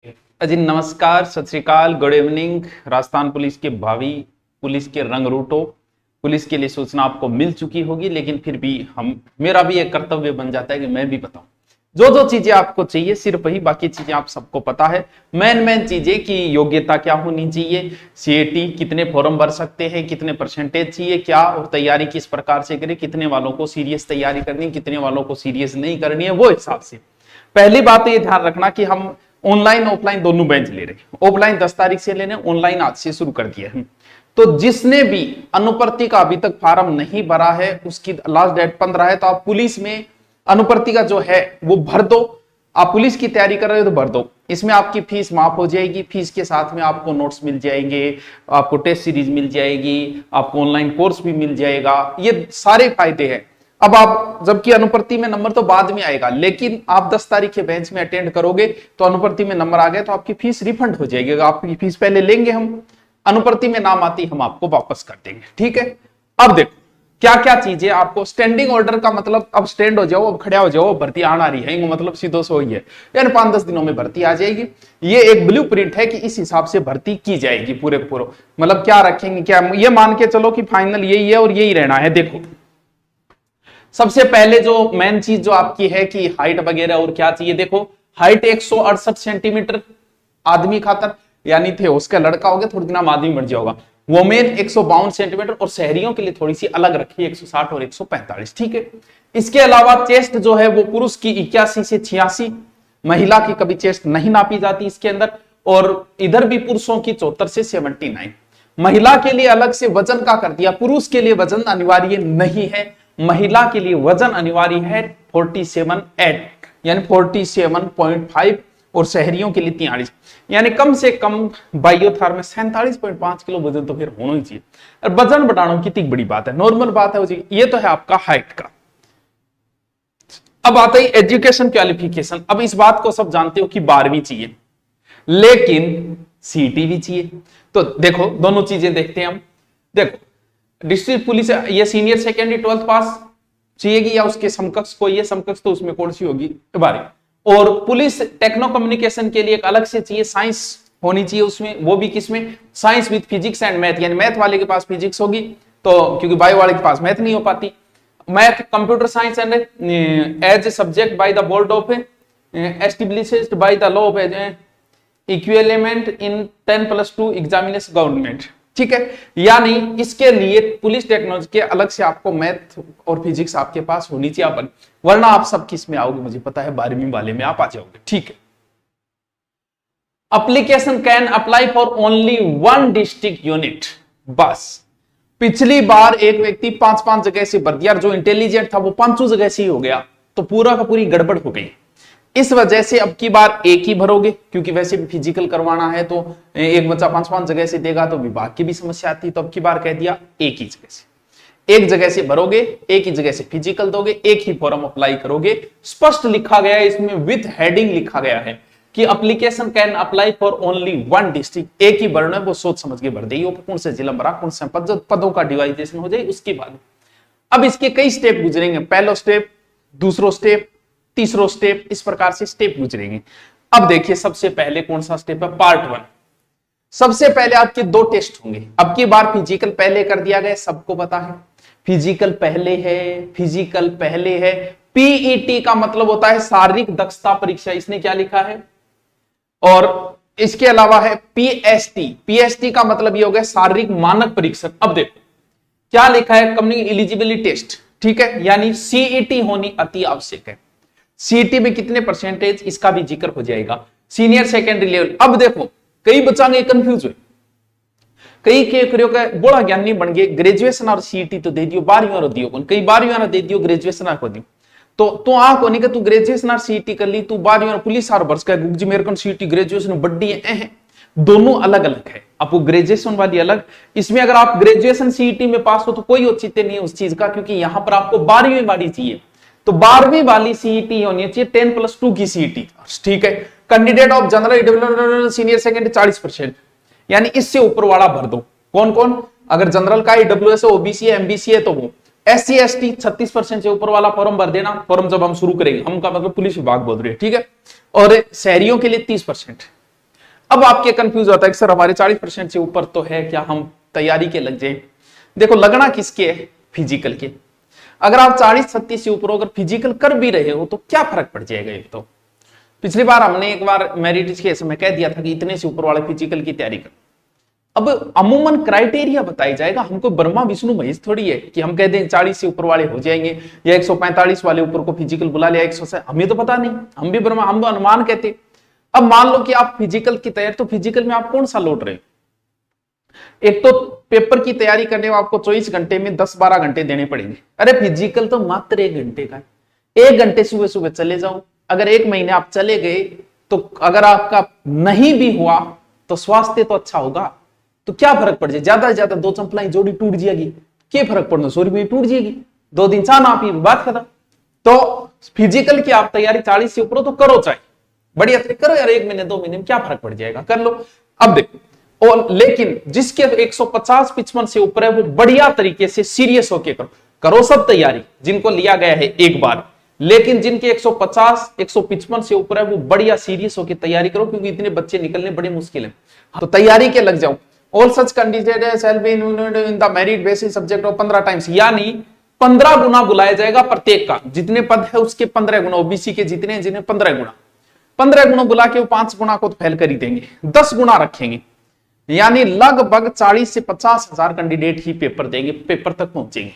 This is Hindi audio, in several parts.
जी नमस्कार, सत श्री अकाल, गुड इवनिंग। राजस्थान पुलिस के भावी पुलिस के रंग रूटों, पुलिस के लिए सूचना आपको मिल चुकी होगी, लेकिन फिर भी मेरा भी एक कर्तव्य बन जाता है कि मैं भी बताऊं जो जो चीजें आपको चाहिए, सिर्फ वही, बाकी चीजें आप सबको पता है। मेन चीजें कि योग्यता क्या होनी चाहिए, सीएटी कितने फॉर्म भर सकते हैं, कितने परसेंटेज चाहिए, क्या और तैयारी किस प्रकार से करें, कितने वालों को सीरियस तैयारी करनी है, कितने वालों को सीरियस नहीं करनी है, वो हिसाब से। पहली बात तो ये ध्यान रखना कि हम ऑनलाइन ऑफलाइन दोनों बेंच ले रहे हैं। ऑफलाइन 10 तारीख से लेने, ऑनलाइन आज से शुरू कर दिया है। तो जिसने भी अनुपर्ति का अभी तक फार्म नहीं भरा है, उसकी लास्ट डेट 15 है, तो आप पुलिस में अनुपर्ति का जो है वो भर दो। आप पुलिस की तैयारी कर रहे हो तो भर दो। इसमें आपकी फीस माफ हो जाएगी, फीस के साथ में आपको नोट्स मिल जाएंगे, आपको टेस्ट सीरीज मिल जाएगी, आपको ऑनलाइन कोर्स भी मिल जाएगा, ये सारे फायदे हैं। अब आप जबकि अनुपर्ति में नंबर तो बाद में आएगा, लेकिन आप 10 तारीख के बेंच में अटेंड करोगे तो अनुपर्ति में नंबर आ गया तो आपकी फीस रिफंड हो जाएगी। आपकी फीस पहले लेंगे हम, अनुपर्ति में नाम आती हम आपको वापस कर देंगे, ठीक है। अब देखो क्या क्या चीजें आपको, स्टैंडिंग ऑर्डर का मतलब अब स्टैंड हो जाओ, अब खड़ा हो जाओ, भर्ती आना रही है, मतलब सीधो सो ही है, यानी 5-10 दिनों में भर्ती आ जाएगी। ये एक ब्लूप्रिंट है कि इस हिसाब से भर्ती की जाएगी पूरे मतलब क्या रखेंगे, क्या ये मान के चलो कि फाइनल यही है और यही रहना है। देखो सबसे पहले जो मेन चीज जो आपकी है कि हाइट वगैरह और क्या चाहिए, देखो हाइट 168 सेंटीमीटर आदमी खातर, यानी थे उसका लड़का हो गया, थोड़ी दिन आदमी मर जाओगा। वोमेन 152 सेंटीमीटर, और शहरियों के लिए थोड़ी सी अलग रखी 160 और 145, ठीक है। इसके अलावा चेस्ट जो है वो पुरुष की 81 से 86, महिला की कभी चेस्ट नहीं नापी जाती इसके अंदर, और इधर भी पुरुषों की 74 से 79। महिला के लिए अलग से वजन का कर दिया, पुरुष के लिए वजन अनिवार्य नहीं है, महिला के लिए वजन अनिवार्य है 47.8 यानी 47.5, और शहरियों के लिए 43, यानी कम से कम बायोथार में 47.5 किलो वजन तो फिर होना ही चाहिए। और वजन बढ़ाना कितनी बड़ी बात है, नॉर्मल बात है जी। ये तो है आपका हाइट का। अब आता है एजुकेशन क्वालिफिकेशन। अब इस बात को सब जानते हो कि 12वीं चाहिए, लेकिन सीटी भी चाहिए। तो देखो दोनों चीजें देखते हैं हम। देखो डिस्ट्रिक्ट पुलिस ये सीनियर सेकेंडरी 12th पास चाहिएगी, या उसके समकक्ष कोई है, समकक्ष तो उसमें कौन सी होगी 12। और पुलिस टेक्नो कम्युनिकेशन के लिए एक अलग से चाहिए, साइंस होनी चाहिए उसमें, वो भी किसमें, science with physics and math, यानी मैथ वाले के पास फिजिक्स होगी, तो क्योंकि बायो वाले के पास मैथ नहीं हो पाती। Math computer science and as a subject by the board of established by the law of equivalent in 10+2 examination government, ठीक है। यानी इसके लिए पुलिस टेक्नोलॉजी के अलग से आपको मैथ और फिजिक्स आपके पास होनी चाहिए, वरना आप सब किस में आओगे मुझे पता है, 12वीं वाले में आप आ जाओगे, ठीक है। Application can apply for only 1 district unit, बस। पिछली बार एक व्यक्ति 5-5 जगह से भर दिया, जो इंटेलिजेंट था वो 5 जगह से ही हो गया, तो पूरा का पूरी गड़बड़ हो गई। इस वजह से अब की बार एक ही भरोगे, क्योंकि वैसे भी फिजिकल करवाना है तो एक बच्चा 5-5 जगह से देगा तो विभाग की भी समस्या आती है, तो अब की बार कह दिया एक ही जगह से, एक जगह से भरोगे, एक ही जगह से फिजिकल दोगे, एक ही फॉर्म अप्लाई करोगे। स्पष्ट लिखा गया है इसमें, विथ हेडिंग लिखा गया है कि application can apply for only 1 district, एक ही भरना है, वो सोच समझ के भर दे, कौन से जिला भरा, कौन से पदों का डिवाइडेशन हो जाए उसके बाद। अब इसके कई स्टेप गुजरेंगे, पहला स्टेप, दूसरा स्टेप, तीसरा स्टेप, इस प्रकार से स्टेप गुजरेंगे। अब देखिए सबसे पहले कौन सा स्टेप है, पार्ट 1। सबसे पहले आपके 2 टेस्ट होंगे। अब की बार फिजिकल पहले कर दिया गया, सबको पता है फिजिकल पहले है, फिजिकल पहले है। पीईटी का मतलब होता है शारीरिक दक्षता परीक्षा, इसने क्या लिखा है, और इसके अलावा है पीएसटी। पीएसटी का मतलब ये हो गया शारीरिक मानक परीक्षण। अब देखो क्या लिखा है, कम्युनिटी एलिजिबिलिटी टेस्ट, ठीक है, यानी सीईटी होनी अति आवश्यक है। सीईटी में कितने परसेंटेज, इसका भी जिक्र हो जाएगा। सीनियर सेकेंडरी लेवल, अब देखो कई बच्चे कंफ्यूज हुए, कई के बड़ा ज्ञानी बन गए, ग्रेजुएशन और सीईटी तो दे दियो, 12वीं और दियो, कई 12वीं और दे दियो, ग्रेजुएशन को दियो, तो आंख होने का तू ग्रेजुएशन और सीईटी कर ली, तू 12वीं और पुलिस और वर्ष का गुज्जी मेरे को सीईटी ग्रेजुएशन बड्डी है, दोनों अलग अलग है। आपको ग्रेजुएशन वाली अलग, इसमें अगर आप ग्रेजुएशन सीईटी में पास हो तो कोई औचित्य नहीं है उस चीज का, क्योंकि यहां पर आपको 12वीं वाली चाहिए, तो 12वीं वाली सीईटी होनी चाहिए 10+2 की सीईटी, ठीक है। Candidate of general senior secondary 40%, यानी इससे ऊपर वाला भर दो। कौन कौन, अगर जनरल का ईडब्ल्यूएस है, ओबीसी है, एमबीसी है, तो वो एससी एसटी 36% से ऊपर वाला फॉर्म भर देना। फॉर्म जब हम शुरू करेंगे, हम का मतलब पुलिस विभाग बोल रहे हैं, ठीक है। और शहरियों के लिए 30%, अब आपके कंफ्यूज होता है कि सर हमारे 40% से ऊपर तो है, क्या हम तैयारी के लग जाए? देखो लगना किसके है? फिजिकल के। अगर आप 40-36 से ऊपर अगर फिजिकल कर भी रहे हो तो क्या फर्क पड़ जाएगा? एक तो पिछली बार हमने एक बार मेरिट केस में कह दिया था कि इतने से ऊपर वाले फिजिकल की तैयारी कर। अब अमूमन क्राइटेरिया बताई जाएगा, हमको ब्रह्मा विष्णु महेश थोड़ी है कि हम कह दें 40 से ऊपर वाले हो जाएंगे या 145 वाले ऊपर को फिजिकल बुला लिया 100 से, हमें तो पता नहीं, हम भी ब्रह्मा, हम अनुमान कहते। अब मान लो कि आप फिजिकल की तैयारी, तो फिजिकल में आप कौन सा लौट रहे हो? एक तो पेपर की तैयारी करने में आपको 24 घंटे में 10-12 घंटे देने पड़ेंगे। अरे फिजिकल तो मात्र 1 घंटे का है, 1 घंटे सुबह सुबह चले जाओ। अगर 1 महीने आप चले गए तो अगर आपका नहीं भी हुआ तो स्वास्थ्य तो अच्छा होगा, तो क्या फर्क पड़ जाए? ज्यादा से ज्यादा 2 चंपलाएं जोड़ी टूट जाएगी, क्या फर्क पड़ना? 100 रुपये टूट जाएगी, 2 दिन चाह ना पी, बात खत्म। तो फिजिकल की आप तैयारी 40 से ऊपर तो करो, चाहे बढ़िया तरीके करो यार, 1 महीने 2 महीने में क्या फर्क पड़ जाएगा, कर लो। अब देखो, और लेकिन जिसके 150-55 से ऊपर है वो बढ़िया तरीके से सीरियस होके करो सब तैयारी, जिनको लिया गया है एक बार। लेकिन जिनके 150-155 से ऊपर है वो बढ़िया सीरियस होके तैयारी करो, क्योंकि इतने बच्चे निकलने बड़े मुश्किल है। तो तैयारी के लग जाओ। All such candidate shall be in the merit basis subject of 15 times, यानी 15 गुना बुलाया जाएगा प्रत्येक का, जितने पद है उसके 15 गुना, ओबीसी के जितने हैं जिन्हें 15 गुना, 15 गुना बुला के वो 5 गुना को तो फेल कर ही देंगे, 10 गुना रखेंगे, यानी लगभग 40 से 50 हजार कैंडिडेट ही पेपर देंगे, पेपर तक पहुंचेंगे।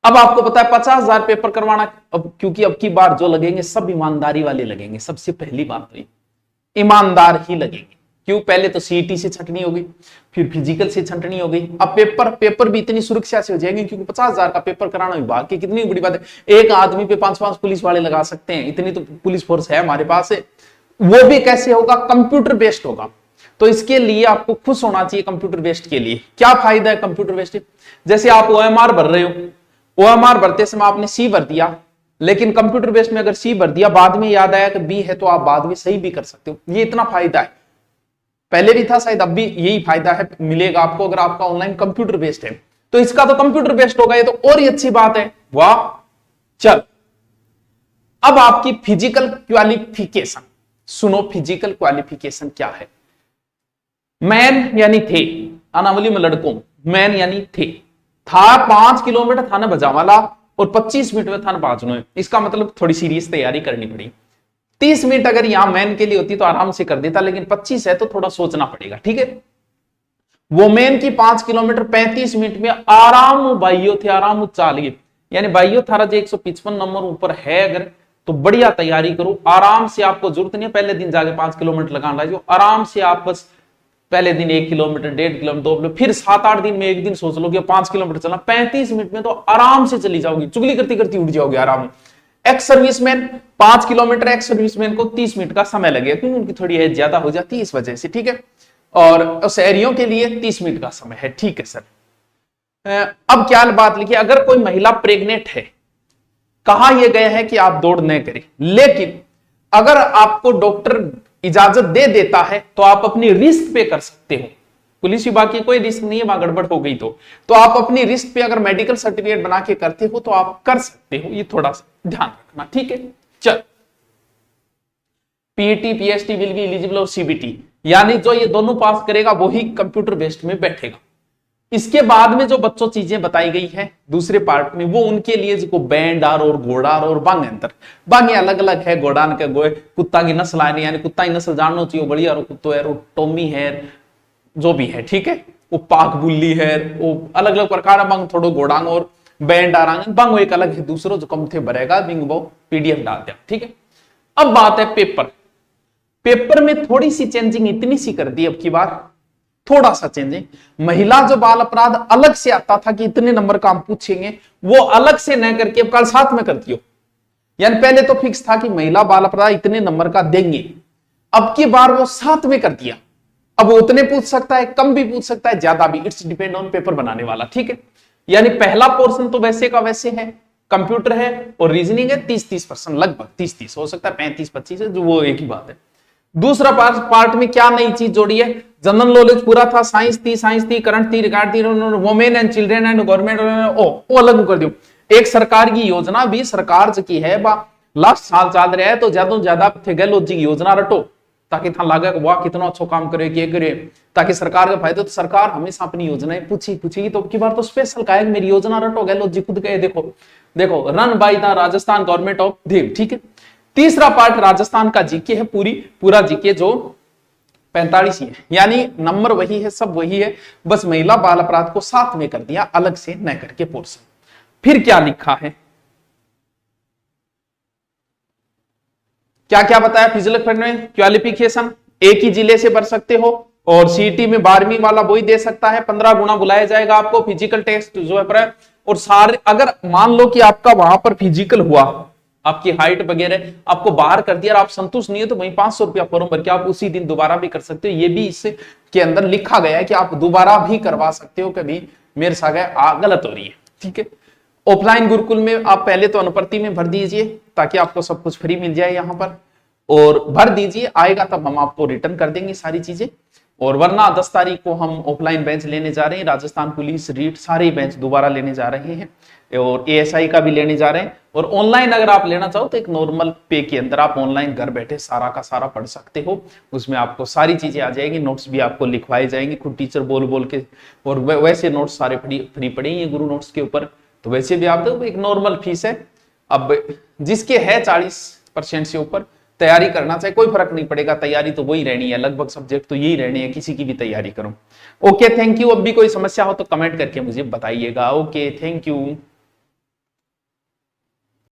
अब आपको पता है 50,000 पेपर करवाना, अब क्योंकि अब की बार जो लगेंगे सब ईमानदारी वाले लगेंगे। सबसे पहली बात तो ईमानदार ही लगेंगे, क्यों? पहले तो सीईटी से छंटनी होगी, फिर फिजिकल से छंटनी होगी। अब पेपर भी इतनी सुरक्षा से हो जाएंगे, क्योंकि 50,000 का पेपर कराना विभाग की कितनी बड़ी बात है। एक आदमी पे 5-5 पुलिस वाले लगा सकते हैं, इतनी तो पुलिस फोर्स है हमारे पास है। वो भी कैसे होगा? कंप्यूटर बेस्ड होगा। तो इसके लिए आपको खुश होना चाहिए। कंप्यूटर बेस्ड के लिए क्या फायदा है कंप्यूटर बेस्ड? जैसे आप ओएमआर भर रहे हो, ओएमआर भरते समय आपने सी भर दिया, लेकिन कंप्यूटर बेस्ड में अगर सी भर दिया, बाद में याद आया कि बी है, तो आप बाद में सही भी कर सकते हो। ये इतना फायदा है, पहले भी था शायद, अब भी यही फायदा है, मिलेगा आपको अगर आपका ऑनलाइन कंप्यूटर बेस्ड है। तो इसका तो कंप्यूटर बेस्ड होगा, ये तो और ही अच्छी बात है। वाह। चल अब आपकी फिजिकल क्वालिफिकेशन सुनो। फिजिकल क्वालिफिकेशन क्या है? मैन यानी थे, अनावली में लड़कों, मैन यानी थे, था 5 किलोमीटर थाने बजावाला और 25 मिनट में थाने पहुंचना है। इसका मतलब थोड़ी सीरियस तैयारी करनी पड़ी। 30 मिनट अगर यहां मैन के लिए होती तो आराम से कर देता, लेकिन 25 है तो थोड़ा सोचना पड़ेगा, ठीक है। वो मैन की 5 किलोमीटर 35 मिनट में आराम बाइयो थे, आराम चाल गए, यानी बाइयो थारा जो 155 नंबर ऊपर है अगर, तो बढ़िया तैयारी करो आराम से। आपको जरूरत नहीं है पहले दिन जाके 5 किलोमीटर लगाना, जो आराम से आप बस पहले दिन 1 किलोमीटर, 1.5 किलोमीटर, 2 किलोमीटर, फिर 7-8 दिन में एक दिन सोच लो कि 5 किलोमीटर चलना, 35 मिनट में तो आराम से चली जाओगी, चुगली करती करती उठ जाओगे आराम। Ex serviceman 5 kilometre, ex serviceman को 30 मिनट का समय लगेगा, क्योंकि उनकी थोड़ी एज ज्यादा हो जाती है इस वजह से, ठीक है। और शहरियों के लिए 30 मिनट का समय है, ठीक है सर। अब क्या बात लिखी, अगर कोई महिला प्रेग्नेंट है, कहा यह गया है कि आप दौड़ न करें, लेकिन अगर आपको डॉक्टर इजाजत दे देता है तो आप अपनी रिस्क पे कर सकते हो। पुलिस विभाग की कोई रिस्क नहीं है, वहां गड़बड़ हो गई तो आप अपनी रिस्क पे अगर मेडिकल सर्टिफिकेट बना के करते हो तो आप कर सकते हो, ये थोड़ा सा ध्यान रखना, ठीक है। चल, PET PhD will be eligible और सीबीटी, यानी जो ये दोनों पास करेगा वही कंप्यूटर बेस्ड में बैठेगा। इसके बाद में जो बच्चों चीजें बताई गई है दूसरे पार्ट में, वो उनके लिए जिसको बैंडार और घोड़ार और बांग अंतर, बांग अलग अलग है। घोड़ान के गोए कुत्ता की नस्ल आने, यानी कुत्ता की नस्ल जानना चाहिए, बढ़िया कुत्तो है, टोमी है, जो भी है, ठीक है। वो पाक बुल्ली है, वो अलग अलग प्रकार बांग, थोड़ो घोड़ांग और बैंडारांग बांग एक अलग है, दूसरों जो कम थे भरेगा बिंग वो पीडीएफ डाल दिया, ठीक है। अब बात है पेपर में थोड़ी सी चेंजिंग इतनी सी कर दी अब की बार, थोड़ा सा चेंजिंग। महिला जो बाल अपराध अलग से आता था कि इतने नंबर का हम पूछेंगे, वो अलग से न करके अब कल साथ में कर दियो। यानी पहले तो फिक्स था कि महिला बाल अपराध इतने नंबर का देंगे, अब की बार वो साथ में कर दिया। अब वो उतने पूछ सकता है, कम भी पूछ सकता है, ज्यादा भी, इट्स डिपेंड ऑन पेपर बनाने वाला, ठीक है। यानी पहला पोर्शन तो वैसे का वैसे है, कंप्यूटर है और रीजनिंग है, 30-30%, लगभग 30-30 हो सकता है, 35-25 है, जो वो एक ही बात है। दूसरा पार्ट में क्या नई चीज जोड़ी है, जनरल नॉलेज पूरा था, साइंस थी, करंट थी, रिगार्ड थी, women and children and government, वो अलग कर दियो। एक सरकार की योजना भी सरकार की है, लास्ट साल चल रहा है, तो ज्यादा से ज्यादा गहलोत जी की योजना रटो, ताकि था लागे वाह कितना अच्छा काम करे कि करे, ताकि सरकार का फायदा। तो सरकार हमेशा अपनी योजनाएं पूछेगी तो की बार तो स्पेशल का है मेरी योजना रटो गए लो जी खुद गए देखो देखो run by the Rajasthan government of देव। ठीक है, तीसरा पार्ट राजस्थान का जीके है, पूरा जीके जो 45 ही है, यानी नंबर वही है, सब वही है, बस महिला बाल अपराध को साथ में कर दिया अलग से न करके पोर्शन। फिर क्या लिखा है, क्या क्या बताया फिजिकल फिटनेस में, क्वालिफिकेशन एक ही जिले से भर सकते हो और सीईटी में 12वीं वाला वही दे सकता है, 15 गुना बुलाया जाएगा आपको, फिजिकल टेस्ट जो है और सारे, अगर मान लो कि आपका वहां पर फिजिकल हुआ, आपकी हाइट वगैरह आपको बाहर कर दिया और आप संतुष्ट नहीं हो तो वहीं 500 रुपया फॉर्म भर के आप उसी दिन दोबारा भी कर सकते हो। ये भी इसके अंदर लिखा गया है कि आप दोबारा भी करवा सकते हो, कभी मेरे साथ गलत हो रही है। ठीक है, ऑफलाइन गुरुकुल में आप पहले तो अनुप्रति में भर दीजिए ताकि आपको सब कुछ फ्री मिल जाए यहाँ पर, और भर दीजिए, आएगा तब हम आपको रिटर्न कर देंगे सारी चीजें। और वरना 10 तारीख को हम ऑफलाइन बेंच लेने जा रहे हैं, राजस्थान पुलिस रीट सारे बेंच दोबारा लेने जा रहे हैं और एएसआई का भी लेने जा रहे हैं। और ऑनलाइन अगर आप लेना चाहो तो एक नॉर्मल पे के अंदर आप ऑनलाइन घर बैठे सारा का सारा पढ़ सकते हो, उसमें आपको सारी चीजें आ जाएगी, नोट्स भी आपको लिखवाए जाएंगे खुद टीचर बोल बोल के, और वैसे नोट्स सारे फ्री पड़ेंगे गुरु नोट्स के ऊपर, तो वैसे भी आप तो एक नॉर्मल फीस है। अब जिसके है 40% से ऊपर तैयारी करना चाहिए, कोई फर्क नहीं पड़ेगा, तैयारी तो वही रहनी है, लगभग सब्जेक्ट तो यही रहने हैं, किसी की भी तैयारी करो। ओके थैंक यू, अब भी कोई समस्या हो तो कमेंट करके मुझे बताइएगा। Okay thank you.